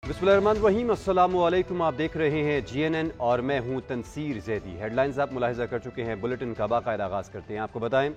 बिस्मिल्लाहिर्रहमानिर्रहीम, अस्सलामु अलैकुम। आप देख रहे हैं GNN और मैं हूं तनसीर ज़ैदी। हेडलाइंस आप मुलाहिज़ा कर चुके हैं। बुलेटिन का बाकायदा आगाज़ करते हैं। आपको बताएं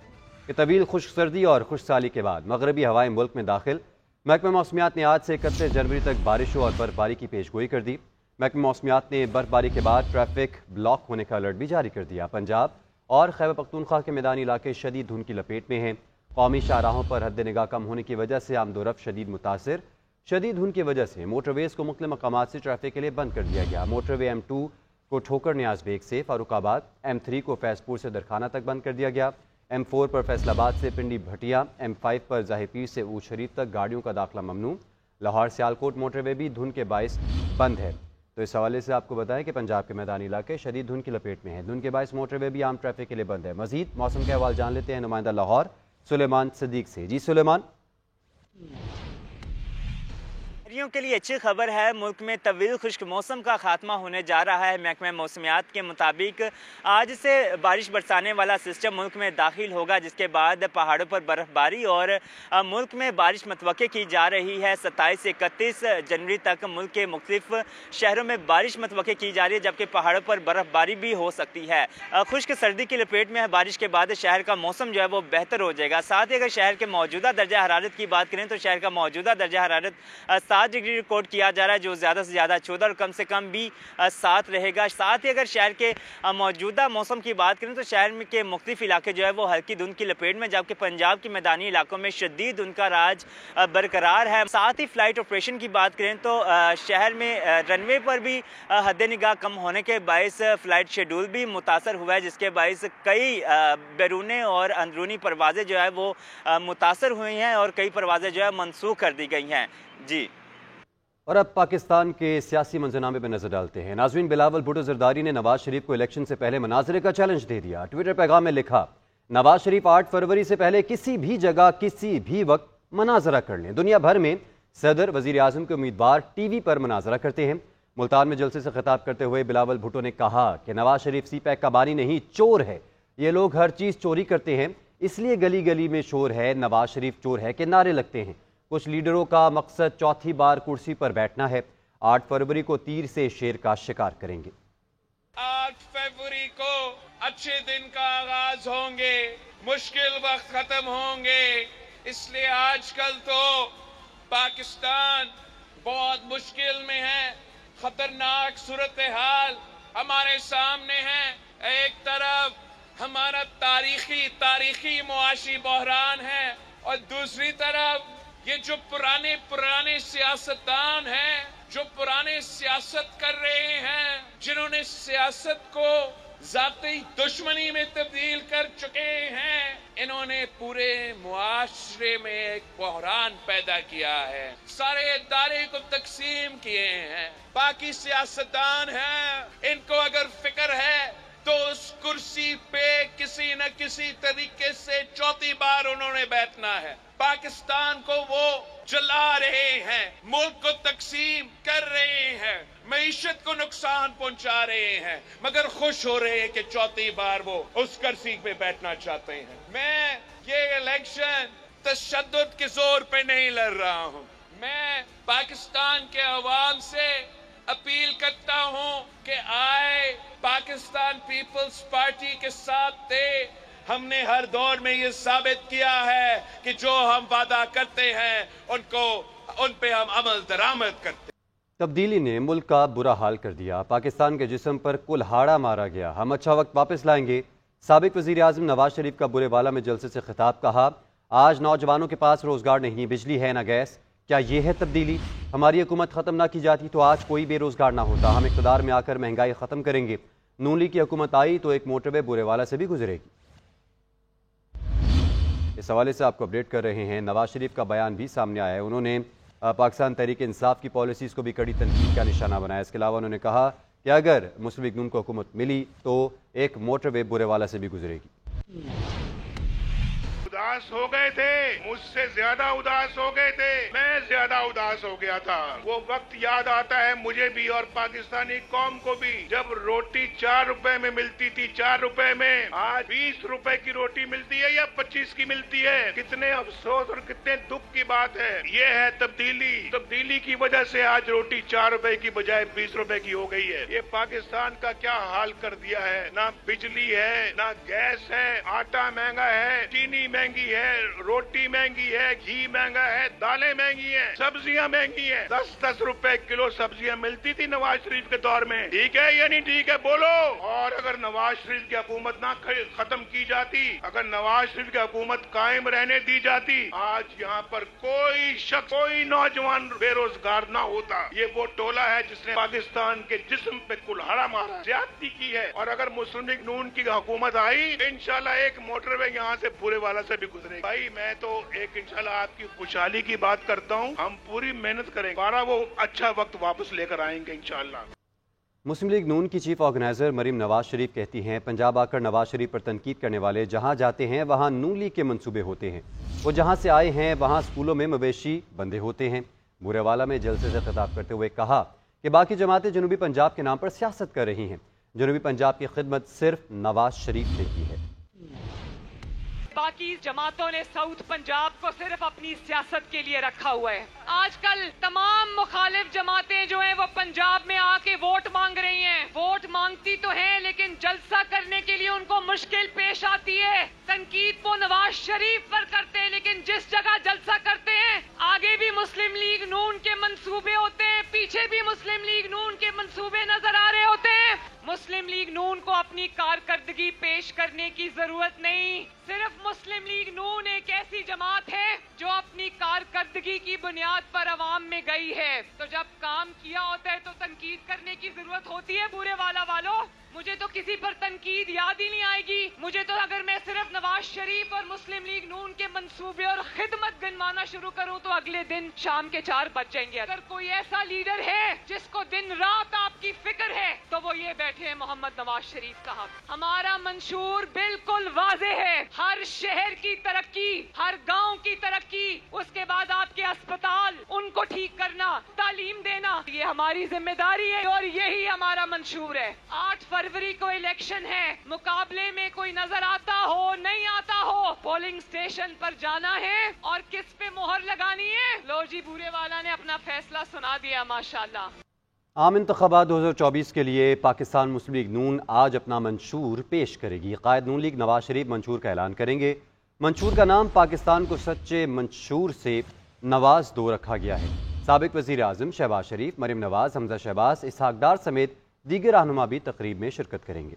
कि तवील खुश्क सर्दी और खुश साली के बाद मगरबी हवाएं मुल्क में दाखिल। महकमा मौसमियात ने आज से 31 जनवरी तक बारिशों और बर्फबारी की पेशगोई कर दी। महकमा मौसमियात ने बर्फबारी के बाद ट्रैफिक ब्लॉक होने का अलर्ट भी जारी कर दिया। पंजाब और खैबर पख्तूनख्वा के मैदानी इलाके शदीद धुंध की लपेट में हैं। कौमी शाहराहों पर हद निगाह कम होने की वजह से आमदोरफ्त शदीद मुतासर। शदीद धुंध की वजह से मोटरवेज को मुख्तलिफ मकामात से ट्रैफिक के लिए बंद कर दिया गया। मोटरवे M2 को ठोकर न्याज बेग से फारूकाबाद, M3 को फैजपुर से दरखाना तक बंद कर दिया गया। M4 पर फैसलाबाद से पिंडी भटिया, M5 पर ज़ाहिर से ऊज शरीफ तक गाड़ियों का दाखिला ममनू। लाहौर सियालकोट मोटरवे भी धुंध के बायस बंद है। तो इस हवाले से आपको बताएं कि पंजाब के मैदानी इलाके शदीद धुंध की लपेट में है। धुंध के बायस मोटरवे भी आम ट्रैफिक के लिए बंद है। मजीद मौसम के हवाले जान लेते हैं नुमाइंदा लाहौर सुलेमान सदीक से। जी सुलेमान। के लिए अच्छी खबर है, मुल्क में तवील खुश्क मौसम का खात्मा होने जा रहा है। महकमा मौसमियात के मुताबिक आज से बारिश बरसाने वाला सिस्टम मुल्क में दाखिल होगा, जिसके बाद पहाड़ों पर बर्फबारी और मुल्क में बारिश मतवक्के की जा रही है। 27 से 31 जनवरी तक मुल्क के मुख्तलिफ शहरों में बारिश मतवक्के की जा रही है, जबकि पहाड़ों पर बर्फबारी भी हो सकती है। खुश्क सर्दी की लपेट में है। बारिश के बाद शहर का मौसम जो है वो बेहतर हो जाएगा। साथ ही अगर शहर के मौजूदा दर्जा हरारत की बात करें तो शहर का मौजूदा दर्जा हरारत 7 डिग्री रिकॉर्ड किया जा रहा है, जो ज़्यादा से ज़्यादा 14 और कम से कम भी 7 रहेगा। साथ ही अगर शहर के मौजूदा मौसम की बात करें तो शहर में के मुख्तलिफ इलाके जो है वो हल्की धुंध की लपेट में, जबकि पंजाब के मैदानी इलाकों में शदीद धुंध का राज बरकरार है। साथ ही फ्लाइट ऑपरेशन की बात करें तो शहर में रनवे पर भी हद निगाह कम होने के बायस फ़्लाइट शेड्यूल भी मुतासर हुआ है, जिसके बायस कई बैरूनी और अंदरूनी परवाज़ें जो है वो मुतासर हुई हैं और कई परवाज़ें जो है मनसूख कर दी गई हैं। जी। और अब पाकिस्तान के सियासी मंजरनामे पर नजर डालते हैं। नाज़रीन, बिलावल भुट्टो ज़रदारी ने नवाज शरीफ को इलेक्शन से पहले मनाजरे का चैलेंज दे दिया। ट्विटर पैगाम में लिखा, नवाज शरीफ 8 फरवरी से पहले किसी भी जगह किसी भी वक्त मनाजरा कर लें। दुनिया भर में सदर वजीर आजम के उम्मीदवार टीवी पर मनाजरा करते हैं। मुल्तान में जलसे से खिताब करते हुए बिलावल भुट्टो ने कहा कि नवाज शरीफ CPAC का बानी नहीं, चोर है। ये लोग हर चीज़ चोरी करते हैं, इसलिए गली गली में शोर है, नवाज शरीफ चोर है के नारे लगते हैं। कुछ लीडरों का मकसद चौथी बार कुर्सी पर बैठना है। 8 फरवरी को तीर से शेर का शिकार करेंगे। 8 फरवरी को अच्छे दिन का आगाज होंगे, मुश्किल वक्त खत्म होंगे। इसलिए आजकल तो पाकिस्तान बहुत मुश्किल में है। खतरनाक सूरत हाल हमारे सामने है। एक तरफ हमारा तारीखी मुआशी बहरान है और दूसरी तरफ ये जो पुराने सियासतदान हैं, जो पुराने सियासत कर रहे हैं, जिन्होंने सियासत को ज़ाती दुश्मनी में तब्दील कर चुके हैं, इन्होंने पूरे मुआशरे में एक बहरान पैदा किया है। सारे इदारे को तकसीम किए हैं। बाकी सियासतदान हैं, इनको अगर फिक्र है तो उस कुर्सी पे किसी न किसी तरीके से चौथी बार उन्होंने बैठना है। पाकिस्तान को वो जला रहे हैं, मुल्क को तकसीम कर रहे हैं, मईशत को नुकसान पहुंचा रहे हैं, मगर खुश हो रहे हैं कि चौथी बार वो उस कुर्सी पे बैठना चाहते हैं। मैं ये इलेक्शन तशद्दुद के जोर पे नहीं लड़ रहा हूं। मैं पाकिस्तान के अवाम से अपील करता हूं कि आए पाकिस्तान पीपल्स पार्टी के साथ थे। हमने हर दौर में ये साबित किया है कि जो हम वादा करते हैं उन पे हम अमल दरामद करते हैं। तब्दीली ने मुल्क का बुरा हाल कर दिया। पाकिस्तान के जिस्म पर कुल्हाड़ा मारा गया। हम अच्छा वक्त वापस लाएंगे। साबिक वजीर आजम नवाज शरीफ का बुरेवाला में जलसे से खिताब। कहा, आज नौजवानों के पास रोजगार नहीं, बिजली है ना गैस। क्या ये है तब्दीली? हमारी हुकूमत ख़त्म ना की जाती तो आज कोई बेरोजगार ना होता। हम इक़्तिदार में आकर महंगाई ख़त्म करेंगे। नून लीग की हुकूमत आई तो एक मोटरवे बुरेवाला से भी गुजरेगी। इस हवाले से आपको अपडेट कर रहे हैं। नवाज शरीफ का बयान भी सामने आया है। उन्होंने पाकिस्तान तहरीक इंसाफ की पॉलिसीज़ को भी कड़ी तनकीद का निशाना बनाया। इसके अलावा उन्होंने कहा कि अगर मुस्लिम लीग नून को हुकूमत मिली तो एक मोटरवे बुरेवाला से भी गुजरेगी। खुदा उदास हो गए थे, मुझसे ज्यादा उदास हो गए थे, मैं ज्यादा उदास हो गया था। वो वक्त याद आता है मुझे भी और पाकिस्तानी कौम को भी, जब रोटी 4 रुपए में मिलती थी, 4 रुपए में। आज 20 रुपए की रोटी मिलती है या 25 की मिलती है। कितने अफसोस और कितने दुख की बात है। ये है तब्दीली की वजह से आज रोटी 4 रुपए की बजाय 20 रुपए की हो गई है। ये पाकिस्तान का क्या हाल कर दिया है। ना बिजली है, ना गैस है, आटा महंगा है, चीनी महंगी है, रोटी महंगी है, घी महंगा है, दालें महंगी है, सब्जियां महंगी है। 10-10 रुपए किलो सब्जियां मिलती थी नवाज शरीफ के दौर में। ठीक है या नहीं ठीक है, बोलो। और अगर नवाज शरीफ की हुकूमत ना खत्म की जाती, अगर नवाज शरीफ की हुकूमत कायम रहने दी जाती, आज यहाँ पर कोई शख्स, कोई नौजवान बेरोजगार ना होता। ये वो टोला है जिसने पाकिस्तान के जिस्म पे कुल्हाड़ा मारा, ज्यादती की है। और अगर मुस्लिम लीग नून की हुकूमत आई, इंशाल्लाह एक मोटरवे यहाँ से पूरे वाला से भी गुजरेगी। भाई मैं तो एक इंशाल्लाह आपकी खुशहाली की बात करता हूँ। हम पूरी मेहनत करेंगे, हमारा वो अच्छा वक्त वापस लेकर आएंगे इंशाल्लाह। मुस्लिम लीग नून की चीफ ऑर्गेनाइजर मरीम नवाज शरीफ कहती हैं, पंजाब आकर नवाज शरीफ पर तनकीद करने वाले जहां जाते हैं वहां नून लीग के मंसूबे होते हैं। वो जहां से आए हैं वहां स्कूलों में मवेशी बंधे होते हैं। बुरेवाला में जलसे से खिताब करते हुए कहा कि बाकी जमातें जनूबी पंजाब के नाम पर सियासत कर रही हैं। जनूबी पंजाब की खिदमत सिर्फ नवाज शरीफ ने की है। बाकी जमातों ने साउथ पंजाब को सिर्फ अपनी सियासत के लिए रखा हुआ है। आजकल तमाम मुखालिफ जमातें जो हैं वो पंजाब में आके वोट मांग रही हैं। वोट मांगती तो हैं लेकिन जलसा करने के लिए उनको मुश्किल पेश आती है। तनकीद वो नवाज शरीफ पर करते हैं, लेकिन जिस जगह जलसा करते हैं आगे भी मुस्लिम लीग नून के मंसूबे होते हैं, पीछे भी मुस्लिम लीग नून के मंसूबे नजर आ रहे होते हैं। मुस्लिम लीग नून को अपनी कारकर्दगी पेश करने की जरूरत नहीं। सिर्फ मुस्लिम लीग नून एक ऐसी जमात है जो अपनी कारकर्दगी की बुनियाद पर अवाम में गई है। तो जब काम किया होता है तो तनकीद करने की जरूरत होती है। बुरे वालों, मुझे तो किसी पर तनकीद याद ही नहीं आएगी। मुझे तो अगर मैं सिर्फ नवाज शरीफ और मुस्लिम लीग नून के मंसूबे और खिदमत गिनवाना शुरू करूं तो अगले दिन शाम के 4 बज जाएंगे। अगर कोई ऐसा लीडर है जिसको दिन रात आपकी फिक्र है तो वो ये बैठे हैं मोहम्मद नवाज शरीफ साहब। हमारा मंशूर बिल्कुल वाज़ेह है, हर शहर की तरक्की, हर गांव की तरक्की, उसके बाद आपके अस्पताल उनको ठीक करना, तालीम देना, ये हमारी जिम्मेदारी है और यही हमारा मंशूर है। 8 फरवरी को इलेक्शन है, मुकाबले में कोई नजर आता हो नहीं आता हो, पोलिंग स्टेशन पर जाना है और किस पे मोहर लगानी है। लो जी, बुरे वाला ने अपना फैसला सुना दिया माशाल्लाह। आम इंतखाबात 2024 के लिए पाकिस्तान मुस्लिम लीग नून आज अपना मंशूर पेश करेगी। कायद नून लीग नवाज शरीफ मंशूर का ऐलान करेंगे। मंशूर का नाम पाकिस्तान को सच्चे मंशूर से नवाज दो रखा गया है। साबिक वज़ीर आज़म शहबाज शरीफ, मरीम नवाज, हमजा शहबाज, इसहाक डार समेत दीगर रहनुमा भी तकरीब में शिरकत करेंगे।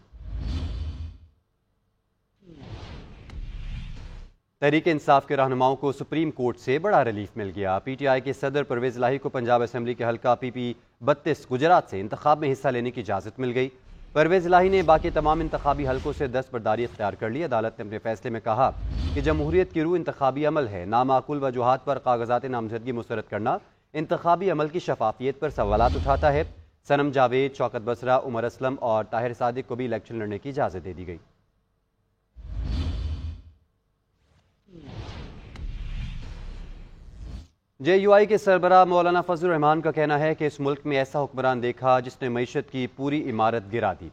तहरीक इंसाफ के रहनुमाओं को सुप्रीम कोर्ट से बड़ा रिलीफ मिल गया। पीटीआई के सदर परवेज लाही को पंजाब असेंबली के हल्का PP 32 गुजरात से इंतखाब में हिस्सा लेने की इजाज़त मिल गई। परवेज लाही ने बाकी तमाम इंतखाबी हल्कों से दस्तबरदारी इख्तियार कर ली। अदालत ने अपने फैसले में कहा कि जमहूरियत की रूह इंतखाबी अमल है। नामाकुल वजूहात पर कागजात नामजदगी मुस्तरद करना इंतखाबी अमल की शफाफियत पर सवालात उठाता है। सनम जावेद, शौकत बसरा, उमर असलम और ताहिर सादिक को भी इलेक्शन लड़ने की इजाज़त दे दी गई। JUI के सरबराह मौलाना फजलुर रहमान का कहना है कि इस मुल्क में ऐसा हुक्मरान देखा जिसने मईशत की पूरी इमारत गिरा दी।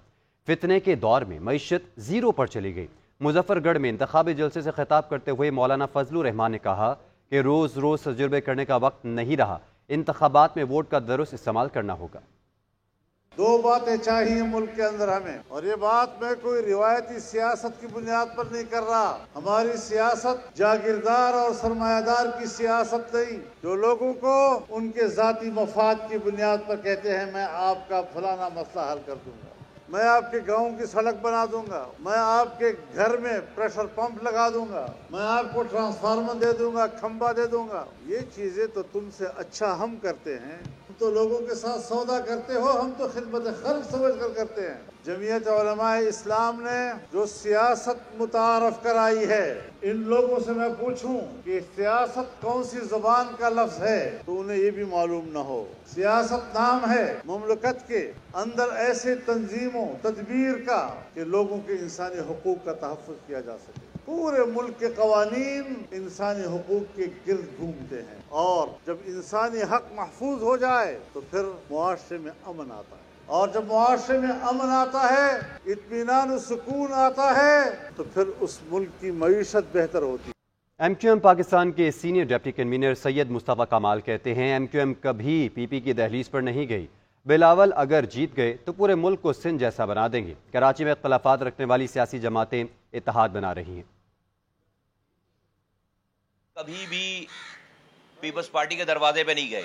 फितने के दौर में मईशत जीरो पर चली गई। मुजफ्फरगढ़ में इंतखाबी जलसे से खिताब करते हुए मौलाना फजलुर रहमान ने कहा कि रोज़ रोज़ तजुर्बे करने का वक्त नहीं रहा, इंतखाबात में वोट का दुरुस्त इस्तेमाल करना होगा। 2 बातें चाहिए मुल्क के अंदर हमें, और ये बात मैं कोई रिवायती सियासत की बुनियाद पर नहीं कर रहा। हमारी सियासत जागीरदार और सरमायादार की सियासत नहीं, जो लोगों को उनके जाती मफाद की बुनियाद पर कहते हैं मैं आपका फलाना मसला हल कर दूंगा, मैं आपके गांव की सड़क बना दूंगा, मैं आपके घर में प्रेशर पंप लगा दूंगा, मैं आपको ट्रांसफार्मर दे दूंगा, खंबा दे दूंगा। ये चीजें तो तुमसे अच्छा हम करते हैं। तुम तो लोगों के साथ सौदा करते हो, हम तो खिदमत खल्क समझ कर करते हैं। जमीयत उलमा इस्लाम ने जो सियासत मुतारफ कराई है, इन लोगों से मैं पूछूं कि सियासत कौन सी ज़बान का लफ्ज है तो उन्हें ये भी मालूम न हो। सियासत नाम है मुमलकत के अंदर ऐसे तंजीमों तदबीर का कि लोगों के इंसानी हुकूक का तहफ़्फ़ुज़ किया जा सके। पूरे मुल्क के कवानीन इंसानी हुकूक के गिर्द घूमते हैं और जब इंसानी हक महफूज हो जाए तो फिर मुआशरे में अमन आता है और जब मुआशरे में अमन आता है, इत्मीनान और सुकून आता है तो फिर उस मुल्क की मईशत बेहतर होती है। MQM पाकिस्तान के senior deputy convener Syed Mustafa कमाल कहते हैं MQM कभी PP की दहलीज पर नहीं गई। बिलावल अगर जीत गए तो पूरे मुल्क को सिंध जैसा बना देंगे। कराची में इख्तलाफात रखने वाली सियासी जमातें इत्तेहाद बना रही हैं। कभी भी पीपल्स पार्टी के दरवाजे पे नहीं गए।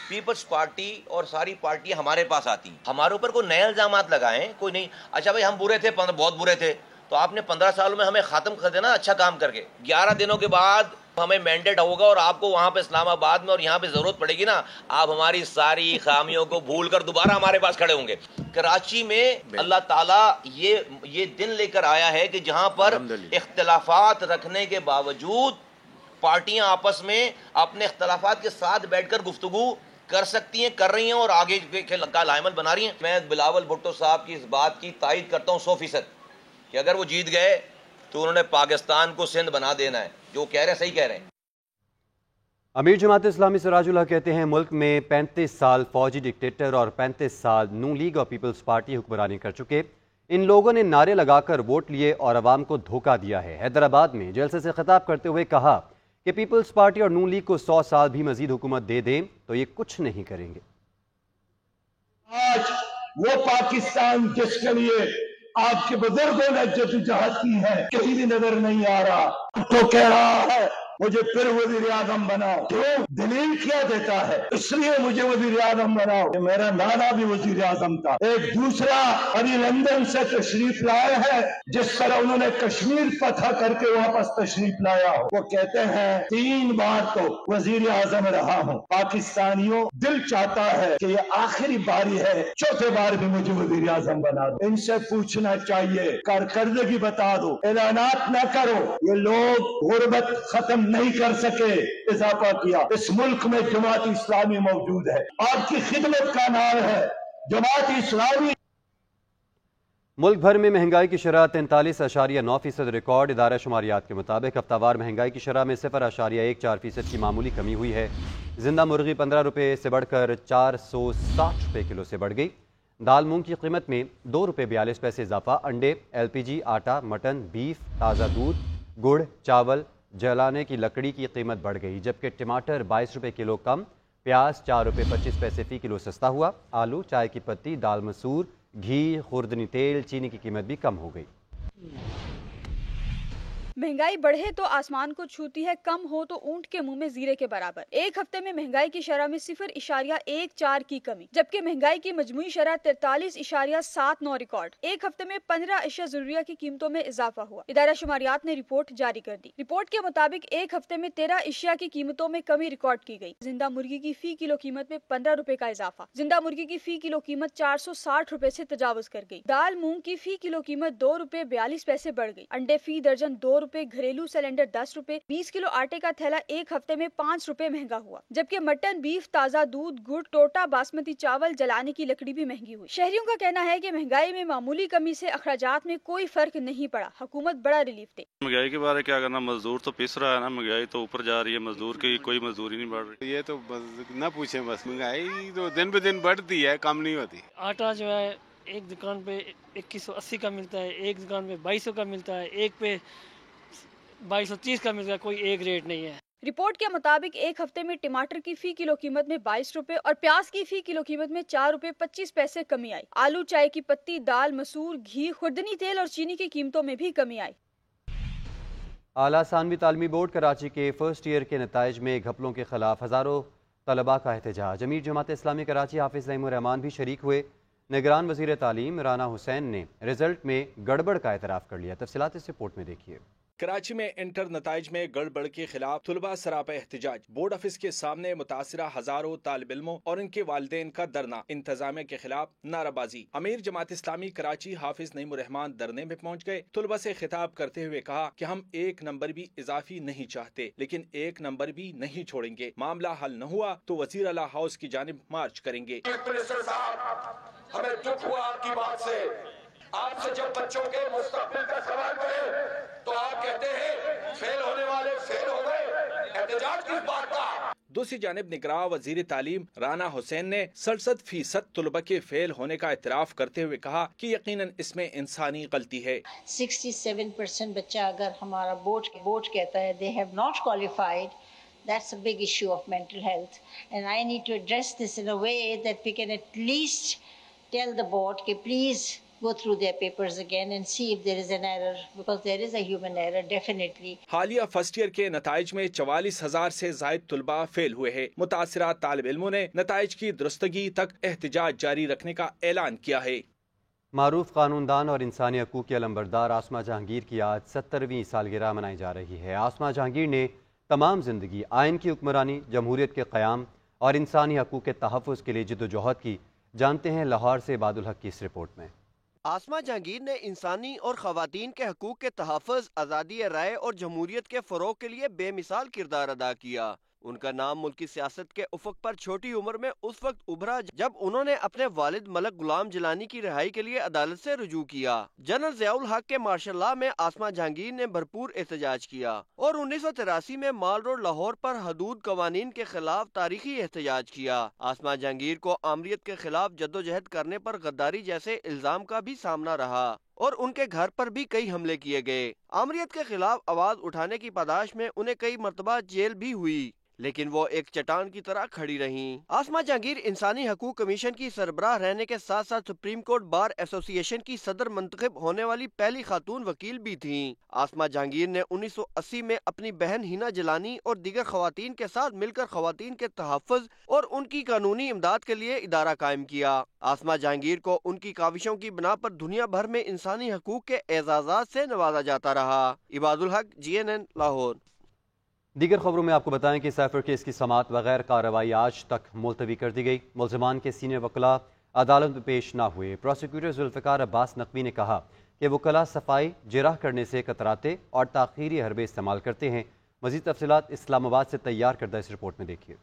पीपल्स पार्टी और सारी पार्टियां हमारे पास आती हैं। हमारे ऊपर कोई नए इल्जामात लगाएं, कोई नहीं। अच्छा भाई हम बुरे थे, बहुत बुरे थे, तो आपने 15 सालों में हमें खत्म कर देना अच्छा काम करके। 11 दिनों के बाद हमें मैंडेट होगा और आपको वहां पे इस्लामाबाद में और यहाँ पे जरूरत पड़ेगी ना, आप हमारी सारी खामियों को भूल कर दोबारा हमारे पास खड़े होंगे। कराची में अल्लाह ताला ये दिन लेकर आया है कि जहां पर इख्तलाफात रखने के बावजूद पार्टियां आपस में अपने इख्तलाफात के साथ बैठकर गुफ्तगू कर सकती हैं, कर रही हैं और आगे का लाइमल बना रही हैं। मैं बिलावल भुट्टो साहब की इस बात की तायद करता हूँ 100% कि अगर वो जीत गए तो उन्होंने पाकिस्तान को सिंध बना देना है। जो कह रहे हैं सही कह रहे हैं। अमीर जमात इस्लामी सिराजुल्लाह कहते हैं मुल्क में 35 साल फौजी डिक्टेटर और 35 साल नून लीग और पीपल्स पार्टी हुक्मरानी कर चुके। इन लोगों ने नारे लगाकर वोट लिए और अवाम को धोखा दिया है। हैदराबाद में जलसे से खिताब करते हुए कहा कि पीपल्स पार्टी और नून लीग को 100 साल भी मजीद हुकूमत दे दें तो ये कुछ नहीं करेंगे। आज वो पाकिस्तान जिसके लिए आपके बुजुर्गों ने जद्दोजहद की है कहीं भी नजर नहीं आ रहा। तो कह रहा है मुझे फिर वजीर आजम बनाओ। क्यों? दलील क्या देता है? इसलिए मुझे वजीर आजम बनाओ कि मेरा नाना भी वजीर आजम था। एक दूसरा अभी लंदन से तशरीफ लाया है, जिस तरह उन्होंने कश्मीर फतह करके वापस तशरीफ लाया हो। वो कहते हैं 3 बार तो वजीर आजम रहा हूँ। पाकिस्तानियों दिल चाहता है कि ये आखिरी बारी है, 4थे बार भी मुझे वजीर आजम बना दो। इनसे पूछना चाहिए, कारकर्दगी बता दो, ऐलानात न करो। ये लोग गुर्बत खत्म नहीं कर सके, इजाफा किया। इस मुल्क में जमात इस्लामी मौजूद है, आपकी खिदमत का नाम है जमात इस्लामी। मुल्क भर में महंगाई की शरह 43.9% रिकॉर्ड। इदारा शुमारियात के मुताबिक हफ्तावार महंगाई की शरह में 0.14% की मामूली कमी हुई है। जिंदा मुर्गी 15 रुपये से बढ़कर 460 रुपये किलो से बढ़ गई। दाल मूंग की कीमत में 2 रुपये 42 पैसे इजाफा। अंडे, LPG, आटा, मटन, बीफ, ताज़ा दूध, गुड़, चावल, जलाने की लकड़ी की कीमत बढ़ गई। जबकि टमाटर 22 रुपये किलो कम, प्याज 4 रुपये 25 पैसे फ़ी किलो सस्ता हुआ। आलू, चाय की पत्ती, दाल मसूर, घी, खुर्दनी तेल, चीनी की कीमत भी कम हो गई। महंगाई बढ़े तो आसमान को छूती है, कम हो तो ऊंट के मुंह में जीरे के बराबर। एक हफ्ते में महंगाई की शरह में 0.14 की कमी, जबकि महंगाई की मजमूई शरह 43.79 रिकॉर्ड। एक हफ्ते में 15 अशिया जरूरिया की कीमतों में इजाफा हुआ। इदारा शुमारियात ने रिपोर्ट जारी कर दी। रिपोर्ट के मुताबिक एक हफ्ते में 13 अशिया की कीमतों में कमी रिकॉर्ड की गई। जिंदा मुर्गी की फी किलो कीमत में 15 रुपए का इजाफा। जिंदा मुर्गी की फी किलो कीमत 460 रुपए से तजावुज कर गई। दाल मूंग की फी किलो कीमत 2 रुपए 42 पैसे बढ़ गई। अंडे फी दर्जन 2 रुपए, घरेलू सिलेंडर 10 रुपए, 20 किलो आटे का थैला एक हफ्ते में 5 रुपए महंगा हुआ। जबकि मटन, बीफ, ताज़ा दूध, गुड़, टोटा, बासमती चावल, जलाने की लकड़ी भी महंगी हुई। शहरियों का कहना है कि महंगाई में मामूली कमी से अखराजात में कोई फर्क नहीं पड़ा। हुकूमत बड़ा रिलीफ दे। महंगाई के बारे क्या करना, मजदूर तो पिस रहा है ना, महंगाई तो ऊपर जा रही है, मजदूर की कोई मजदूरी नहीं बढ़ रही। ये तो न पूछे, बस महंगाई तो दिन पे दिन बढ़ती है, कम नहीं होती। आटा जो है एक दुकान पे 2180 का मिलता है, एक दुकान पे 2200 का मिलता है, एक पे 2230 का मिलता है, कोई एक रेट नहीं है। रिपोर्ट के मुताबिक एक हफ्ते में टमाटर की फी किलो कीमत में 22 रुपए और प्याज की फी किलो कीमत में 4 रुपए 25 पैसे कमी आई। आलू, चाय की पत्ती, दाल, मसूर, घी, खुर्दनी तेल और चीनी की कीमतों में भी कमी आई। आला सानवी तालीमी बोर्ड कराची के फर्स्ट ईयर के नताइज में घपलों के खिलाफ हज़ारों तलबा का एहतजाज। अमीर जमात इस्लामी कराची हाफिज नईमुर रहमान भी शरीक हुए। निगरान वज़ीर तालीम राना हुसैन ने रिजल्ट में गड़बड़ का एतराफ़ कर लिया। तफसीलात इस रिपोर्ट में देखिए। कराची में इंटर नताइज में गड़बड़ के खिलाफ तुलबा सरापा एहतजाज। बोर्ड ऑफिस के सामने मुतासिरा हजारों तालिब इल्मों और इनके वालिदैन का धरना। इंतजामिया के खिलाफ नाराबाजी। अमीर जमात इस्लामी कराची हाफिज नईमुर रहमान धरने में पहुंच गए। तुलबा से खिताब करते हुए कहा कि हम 1 नंबर भी इजाफी नहीं चाहते, लेकिन 1 नंबर भी नहीं छोड़ेंगे। मामला हल न हुआ तो वजीर आला हाउस की जानिब मार्च करेंगे। हमें दुख हुआ आपकी बात से, آپ سے جب بچوں کے مستقبل کا سوال کرے تو آپ کہتے ہیں فیل ہونے والے فیل ہو گئے، احتجاج کس بات کا؟ دوسری جانب نگراں وزیر تعلیم رانا حسین نے 67% طلبہ کے فیل ہونے کا اعتراف کرتے ہوئے کہا کہ یقیناً اس میں انسانی غلطی ہے۔ 67% بچہ اگر ہمارا بورڈ کہتا ہے they have not qualified, that's a big issue of mental health, and I need to address this in a way that we can at least tell the board کہ please go through their papers again and see if there is an error, because there is a human error definitely. حالیہ first year کے نتائج میں 44,000 سے زائد طلبہ فیل ہوئے ہیں۔ متاثرہ طالب علموں نے نتائج کی درستگی تک احتجاج جاری رکھنے کا اعلان کیا ہے۔ معروف قانون دان اور انسانی حقوق کی علمبردار آسما جہانگیر کی آج 70ویں سالگرہ منائی جا رہی ہے۔ آسما جہانگیر نے تمام زندگی آئین کی حکمرانی، جمہوریت کے قیام اور انسانی حقوق کے تحفظ کے لیے جدوجہد کی۔ جانتے ہیں لاہور سے عباد الحق کی اس رپورٹ میں۔ آسما جہانگیر نے انسانی اور خواتین کے حقوق کے تحفظ، آزادی رائے اور جمہوریت کے فروغ کے لیے بے مثال کردار ادا کیا۔ ان کا نام ملکی سیاست کے افق پر چھوٹی عمر میں اس وقت ابھرا جب انہوں نے اپنے والد ملک غلام جیلانی کی رہائی کے لیے عدالت سے رجوع کیا۔ جنرل ضیاء الحق کے مارشل لاء میں آسما جہانگیر نے بھرپور احتجاج کیا اور 1983 میں مال روڈ لاہور پر حدود قوانین کے خلاف تاریخی احتجاج کیا۔ آسما جہانگیر کو آمریت کے خلاف جدوجہد کرنے پر غداری جیسے الزام کا بھی سامنا رہا اور ان کے گھر پر بھی کئی حملے کیے گئے۔ آمریت کے خلاف آواز اٹھانے کی پاداش میں انہیں کئی مرتبہ جیل بھی ہوئی، لیکن وہ ایک چٹان کی طرح کھڑی رہیں۔ آسما جہانگیر انسانی حقوق کمیشن کی سربراہ رہنے کے ساتھ ساتھ سپریم کورٹ بار ایسوسی ایشن کی صدر منتخب ہونے والی پہلی خاتون وکیل بھی تھیں۔ آسما جہانگیر نے 1980 میں اپنی بہن ہینا جیلانی اور دیگر خواتین کے ساتھ مل کر خواتین کے تحفظ اور ان کی قانونی امداد کے لیے ادارہ قائم کیا۔ آسما جہانگیر کو ان کی کاوشوں کی بنا پر دنیا بھر میں انسانی حقوق کے اعزازات سے نوازا جاتا رہا۔ عباد الحق، GNN لاہور۔ دیگر خبروں میں آپ کو بتائیں کہ سائفر کیس کی سماعت بغیر کارروائی آج تک ملتوی کر دی گئی۔ ملزمان کے سینئر وکلاء عدالت میں پیش نہ ہوئے۔ پروسیکیوٹر ذوالفقار عباس نقوی نے کہا کہ وکلاء صفائی جرح کرنے سے کتراتے اور تاخیری حربے استعمال کرتے ہیں۔ مزید تفصیلات اسلام آباد سے تیار کردہ اس رپورٹ میں دیکھیے۔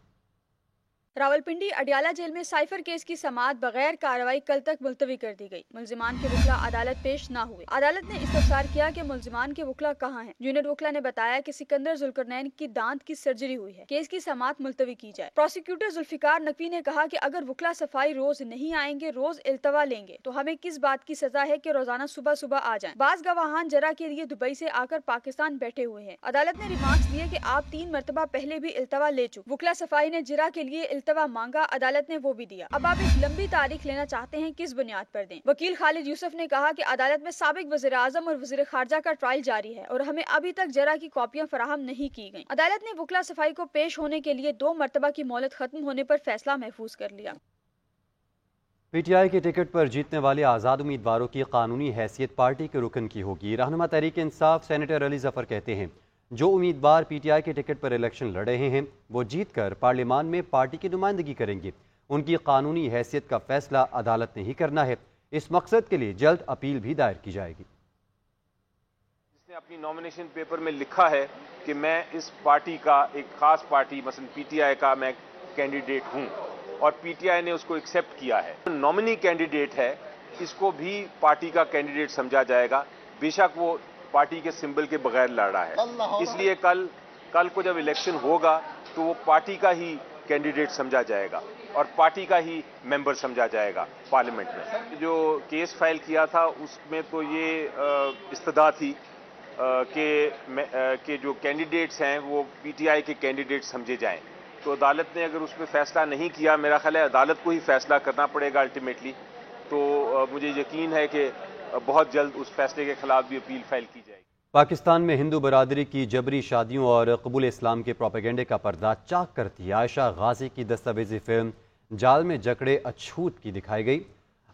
راولپنڈی اڈیالہ جیل میں سائفر کیس کی سماعت بغیر کارروائی کل تک ملتوی کر دی گئی۔ ملزمان کے وکلاء عدالت پیش نہ ہوئے۔ عدالت نے استفسار کیا کہ ملزمان کے وکلاء کہاں ہیں۔ جونیئر وکلاء نے بتایا کہ سکندر ذوالقرنین کی دانت کی سرجری ہوئی ہے، کیس کی سماعت ملتوی کی جائے۔ پروسیکیوٹر ذوالفقار نقوی نے کہا کہ اگر وکلاء صفائی روز نہیں آئیں گے، روز التوا لیں گے تو ہمیں کس بات کی سزا ہے کہ روزانہ صبح صبح آ جائیں۔ بعض گواہان جرح کے لیے دبئی سے آ کر پاکستان بیٹھے ہوئے ہیں۔ عدالت نے ریمارکس دیے کہ آپ 3 مرتبہ پہلے بھی التوا لے چکے۔ وکلاء صفائی نے جرح کے لیے التوا مانگا، عدالت نے وہ بھی دیا۔ اب آپ ایک لمبی تاریخ لینا چاہتے ہیں، کس بنیاد پر دیں؟ وکیل خالد یوسف نے کہا کہ عدالت میں سابق وزیر اعظم اور وزیر خارجہ کا ٹرائل جاری ہے اور ہمیں ابھی تک جرح کی کاپیاں فراہم نہیں کی گئیں۔ عدالت نے وکلاء صفائی کو پیش ہونے کے لیے 2 مرتبہ کی مہلت ختم ہونے پر فیصلہ محفوظ کر لیا۔ پی ٹی آئی کے ٹکٹ پر جیتنے والے آزاد امیدواروں کی قانونی حیثیت پارٹی کے رکن کی ہوگی۔ رہنما تحریک انصاف سینیٹر علی ظفر کہتے ہیں جو امیدوار پی ٹی آئی کے ٹکٹ پر الیکشن لڑ رہے ہیں وہ جیت کر پارلیمان میں پارٹی کی نمائندگی کریں گے۔ ان کی قانونی حیثیت کا فیصلہ عدالت نے ہی کرنا ہے۔ اس مقصد کے لیے جلد اپیل بھی دائر کی جائے گی۔ جس نے اپنی نامینیشن پیپر میں لکھا ہے کہ میں اس پارٹی کا ایک خاص پارٹی مثلا پی ٹی آئی کا میں کینڈیڈیٹ ہوں اور پی ٹی آئی نے اس کو ایکسیپٹ کیا ہے، نامنی کینڈیڈیٹ ہے، اس کو بھی پارٹی کا کینڈیڈیٹ سمجھا جائے گا، بے شک وہ پارٹی کے سمبل کے بغیر لڑ رہا ہے۔ اس لیے کل کو جب الیکشن ہوگا تو وہ پارٹی کا ہی کینڈیڈیٹ سمجھا جائے گا اور پارٹی کا ہی ممبر سمجھا جائے گا پارلیمنٹ میں۔ جو کیس فائل کیا تھا اس میں تو یہ استدعا تھی کہ جو کینڈیڈیٹس ہیں وہ پی ٹی آئی کے کینڈیڈیٹ سمجھے جائیں، تو عدالت نے اگر اس پہ فیصلہ نہیں کیا، میرا خیال ہے عدالت کو ہی فیصلہ کرنا پڑے گا الٹیمیٹلی، تو مجھے یقین ہے کہ بہت جلد اس فیصلے کے خلاف بھی اپیل فائل کی جائے گی۔ پاکستان میں ہندو برادری کی جبری شادیوں اور قبول اسلام کے پروپیگنڈے کا پردہ چاک کرتی عائشہ غازی کی دستاویزی فلم جال میں جکڑے اچھوت کی دکھائی گئی۔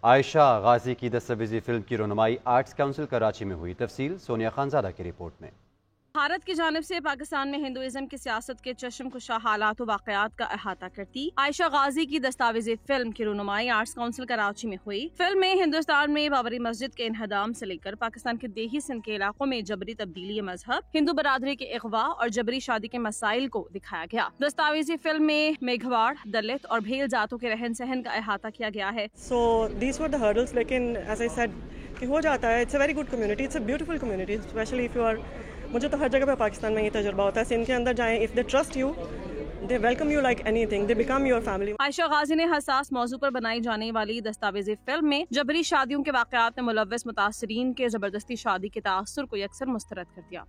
عائشہ غازی کی دستاویزی فلم کی رونمائی آرٹس کونسل کراچی میں ہوئی۔ تفصیل سونیا خانزادہ کی رپورٹ میں۔ بھارت کی جانب سے پاکستان میں ہندوازم کی سیاست کے چشم کشا حالات و واقعات کا احاطہ کرتی عائشہ غازی کی دستاویزی فلم کی رونمائی آرٹس کونسل کراچی میں ہوئی۔ فلم میں ہندوستان میں بابری مسجد کے انہدام سے لے کر پاکستان کے دیہی سندھ کے علاقوں میں جبری تبدیلی مذہب، ہندو برادری کے اغوا اور جبری شادی کے مسائل کو دکھایا گیا۔ دستاویزی فلم میں میگھواڑ، دلت اور بھیل ذاتوں کے رہن سہن کا احاطہ کیا گیا ہے۔ So these were the hurdles, لیکن as I said کہ ہو جاتا ہے. It's a very good community, it's a beautiful community, especially if you are. مجھے تو ہر جگہ پہ پاکستان میں یہ تجربہ ہوتا ہے, ان کے اندر جائیں, if they trust you they welcome you like anything, they become your family. عائشہ غازی نے حساس موضوع پر بنائی جانے والی دستاویزی فلم میں جبری شادیوں کے واقعات میں ملوث متاثرین کے زبردستی شادی کے تاثر کو یکسر مسترد کر دیا.